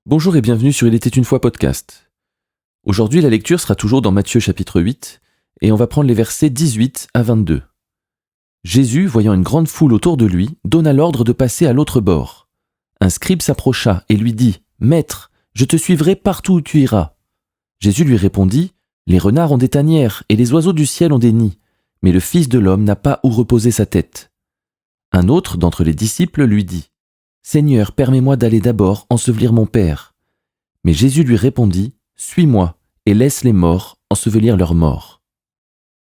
Bonjour et bienvenue sur Il était une fois podcast. Aujourd'hui, la lecture sera toujours dans Matthieu chapitre 8 et on va prendre les versets 18 à 22. Jésus, voyant une grande foule autour de lui, donna l'ordre de passer à l'autre bord. Un scribe s'approcha et lui dit « Maître, je te suivrai partout où tu iras. » Jésus lui répondit « Les renards ont des tanières et les oiseaux du ciel ont des nids, mais le Fils de l'homme n'a pas où reposer sa tête. » Un autre d'entre les disciples lui dit « Seigneur, permets-moi d'aller d'abord ensevelir mon Père. » Mais Jésus lui répondit « Suis-moi et laisse les morts ensevelir leurs morts. »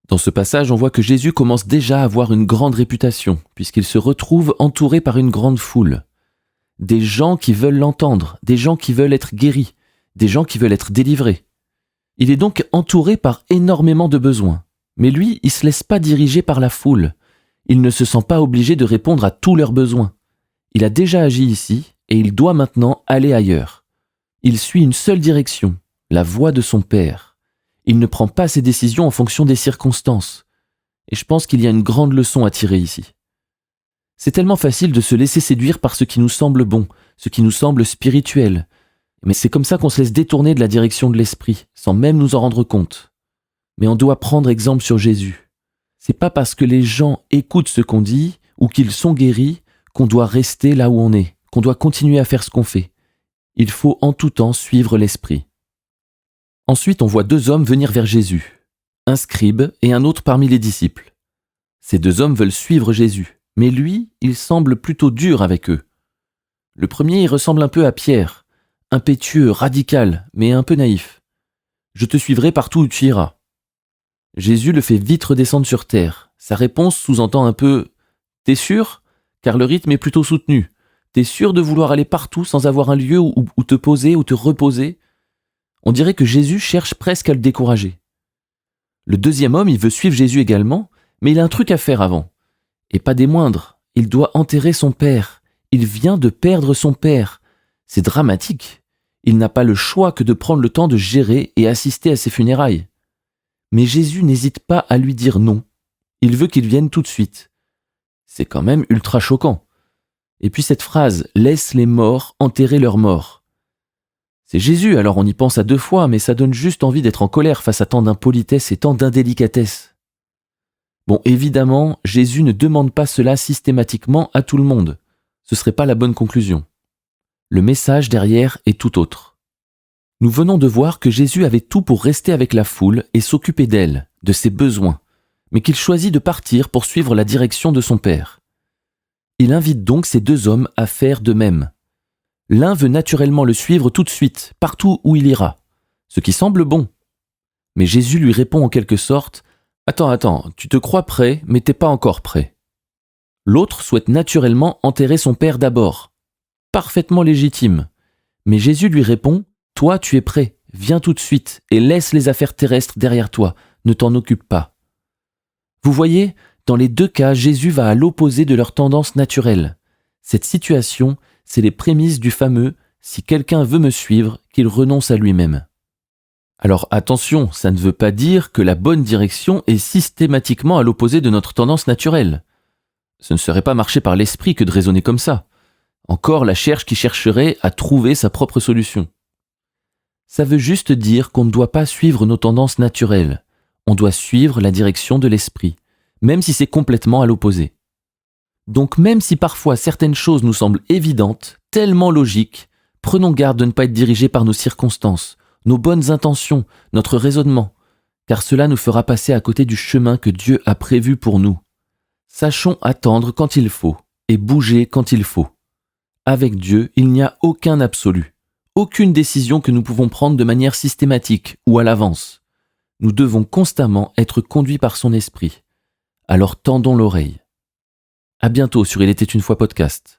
Dans ce passage, on voit que Jésus commence déjà à avoir une grande réputation, puisqu'il se retrouve entouré par une grande foule. Des gens qui veulent l'entendre, des gens qui veulent être guéris, des gens qui veulent être délivrés. Il est donc entouré par énormément de besoins. Mais lui, il ne se laisse pas diriger par la foule. Il ne se sent pas obligé de répondre à tous leurs besoins. Il a déjà agi ici et il doit maintenant aller ailleurs. Il suit une seule direction, la voie de son Père. Il ne prend pas ses décisions en fonction des circonstances. Et je pense qu'il y a une grande leçon à tirer ici. C'est tellement facile de se laisser séduire par ce qui nous semble bon, ce qui nous semble spirituel. Mais c'est comme ça qu'on se laisse détourner de la direction de l'esprit, sans même nous en rendre compte. Mais on doit prendre exemple sur Jésus. C'est pas parce que les gens écoutent ce qu'on dit ou qu'ils sont guéris qu'on doit rester là où on est, qu'on doit continuer à faire ce qu'on fait. Il faut en tout temps suivre l'esprit. Ensuite, on voit deux hommes venir vers Jésus, un scribe et un autre parmi les disciples. Ces deux hommes veulent suivre Jésus, mais lui, il semble plutôt dur avec eux. Le premier, il ressemble un peu à Pierre, impétueux, radical, mais un peu naïf. « Je te suivrai partout où tu iras. » Jésus le fait vite redescendre sur terre. Sa réponse sous-entend un peu « T'es sûr ? Car le rythme est plutôt soutenu. T'es sûr de vouloir aller partout sans avoir un lieu où te poser ou te reposer ?» On dirait que Jésus cherche presque à le décourager. Le deuxième homme, il veut suivre Jésus également, mais il a un truc à faire avant. Et pas des moindres, il doit enterrer son père. Il vient de perdre son père. C'est dramatique. Il n'a pas le choix que de prendre le temps de gérer et assister à ses funérailles. Mais Jésus n'hésite pas à lui dire non. Il veut qu'il vienne tout de suite. C'est quand même ultra choquant. Et puis cette phrase « laisse les morts enterrer leurs morts ». C'est Jésus, alors on y pense à deux fois, mais ça donne juste envie d'être en colère face à tant d'impolitesse et tant d'indélicatesse. Bon, évidemment, Jésus ne demande pas cela systématiquement à tout le monde. Ce serait pas la bonne conclusion. Le message derrière est tout autre. Nous venons de voir que Jésus avait tout pour rester avec la foule et s'occuper d'elle, de ses besoins, mais qu'il choisit de partir pour suivre la direction de son Père. Il invite donc ces deux hommes à faire de même. L'un veut naturellement le suivre tout de suite, partout où il ira, ce qui semble bon. Mais Jésus lui répond en quelque sorte « Attends, tu te crois prêt, mais t'es pas encore prêt. » L'autre souhaite naturellement enterrer son père d'abord. Parfaitement légitime. Mais Jésus lui répond « Toi, tu es prêt, viens tout de suite et laisse les affaires terrestres derrière toi, ne t'en occupe pas. » Vous voyez, dans les deux cas, Jésus va à l'opposé de leur tendance naturelle. Cette situation, c'est les prémices du fameux « si quelqu'un veut me suivre, qu'il renonce à lui-même ». Alors attention, ça ne veut pas dire que la bonne direction est systématiquement à l'opposé de notre tendance naturelle. Ce ne serait pas marcher par l'esprit que de raisonner comme ça. Encore la cherche qui chercherait à trouver sa propre solution. Ça veut juste dire qu'on ne doit pas suivre nos tendances naturelles. On doit suivre la direction de l'esprit, même si c'est complètement à l'opposé. Donc même si parfois certaines choses nous semblent évidentes, tellement logiques, prenons garde de ne pas être dirigés par nos circonstances, nos bonnes intentions, notre raisonnement, car cela nous fera passer à côté du chemin que Dieu a prévu pour nous. Sachons attendre quand il faut et bouger quand il faut. Avec Dieu, il n'y a aucun absolu, aucune décision que nous pouvons prendre de manière systématique ou à l'avance. Nous devons constamment être conduits par son esprit. Alors tendons l'oreille. À bientôt sur Il était une fois podcast.